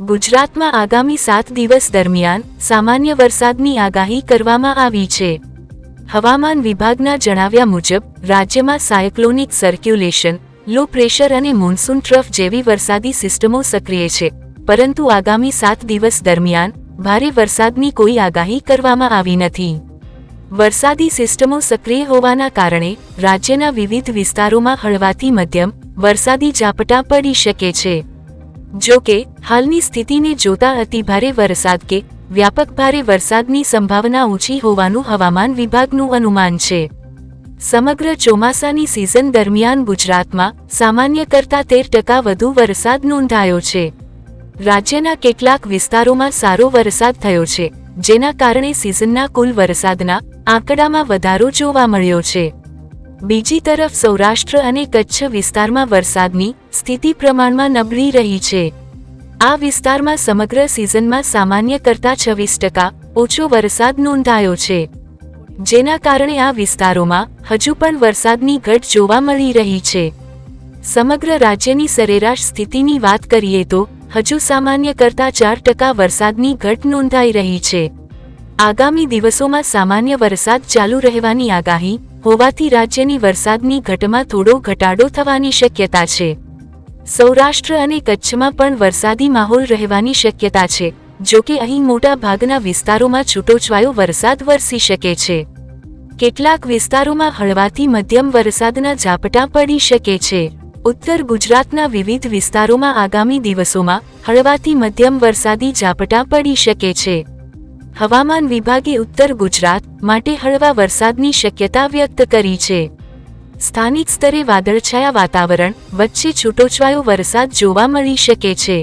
ગુજરાતમાં આગામી 7 દિવસ દરમિયાન સામાન્ય વરસાદની આગાહી કરવામાં આવી છે। હવામાન વિભાગના જણાવ્યા મુજબ રાજ્યમાં સાયક્લોનિક સર્ક્યુલેશન, લો પ્રેશર અને મોન્સૂન ટ્રફ જેવી વરસાદી સિસ્ટમો સક્રિય છે, પરંતુ આગામી 7 દિવસ દરમિયાન ભારે વરસાદની કોઈ આગાહી કરવામાં આવી નથી। વરસાદી સિસ્ટમો સક્રિય હોવાના કારણે રાજ્યના વિવિધ વિસ્તારોમાં હળવાથી મધ્યમ વરસાદી ઝાપટાં પડી શકે છે। જો કે હાલની સ્થિતિને જોતા અતિભારે વરસાદ કે વ્યાપક ભારે વરસાદની સંભાવના ઓછી હોવાનું હવામાન વિભાગનું અનુમાન છે। સમગ્ર ચોમાસાની સિઝન દરમિયાન ગુજરાતમાં સામાન્ય કરતાં 13% વધુ વરસાદ નોંધાયો છે। રાજ્યના કેટલાક વિસ્તારોમાં સારો વરસાદ થયો છે, જેના કારણે સિઝનના કુલ વરસાદના આંકડામાં વધારો જોવા મળ્યો છે। બીજી તરફ સૌરાષ્ટ્ર અને કચ્છ વિસ્તારમાં વરસાદની સ્થિતિ પ્રમાણમાં નબળી રહી છે। આ વિસ્તારમાં સમગ્ર સિઝનમાં સામાન્ય કરતાં 26% ઓછો વરસાદ નોંધાયો છે, જેના કારણે આ વિસ્તારોમાં હજુ પણ વરસાદની ઘટ જોવા મળી રહી છે। સમગ્ર રાજ્યની સરેરાશ સ્થિતિની વાત કરીએ તો હજુ સામાન્ય કરતાં 4% વરસાદની ઘટ નોંધાઈ રહી છે। આગામી દિવસોમાં સામાન્ય વરસાદ ચાલુ રહેવાની આગાહી હોવાથી રાજ્યની વરસાદની ઘટમાં થોડો ઘટાડો થવાની શક્યતા છે। સૌરાષ્ટ્ર અને કચ્છમાં પણ વરસાદી માહોલ રહેવાની શક્યતા છે, જો કે અહીં મોટા ભાગના વિસ્તારોમાં છૂટોછવાયો વરસાદ વરસી શકે છે। કેટલાક વિસ્તારોમાં હળવાથી મધ્યમ વરસાદના ઝાપટાં પડી શકે છે। ઉત્તર ગુજરાતના વિવિધ વિસ્તારોમાં આગામી દિવસોમાં હળવાથી મધ્યમ વરસાદી ઝાપટાં પડી શકે છે। હવામાન વિભાગે ઉત્તર ગુજરાત માટે હળવા વરસાદની શક્યતા વ્યક્ત કરી છે। સ્થાનિક સ્તરે વાદળછાયા વાતાવરણ વચ્ચે છૂટોછવાયો વરસાદ જોવા મળી શકે છે।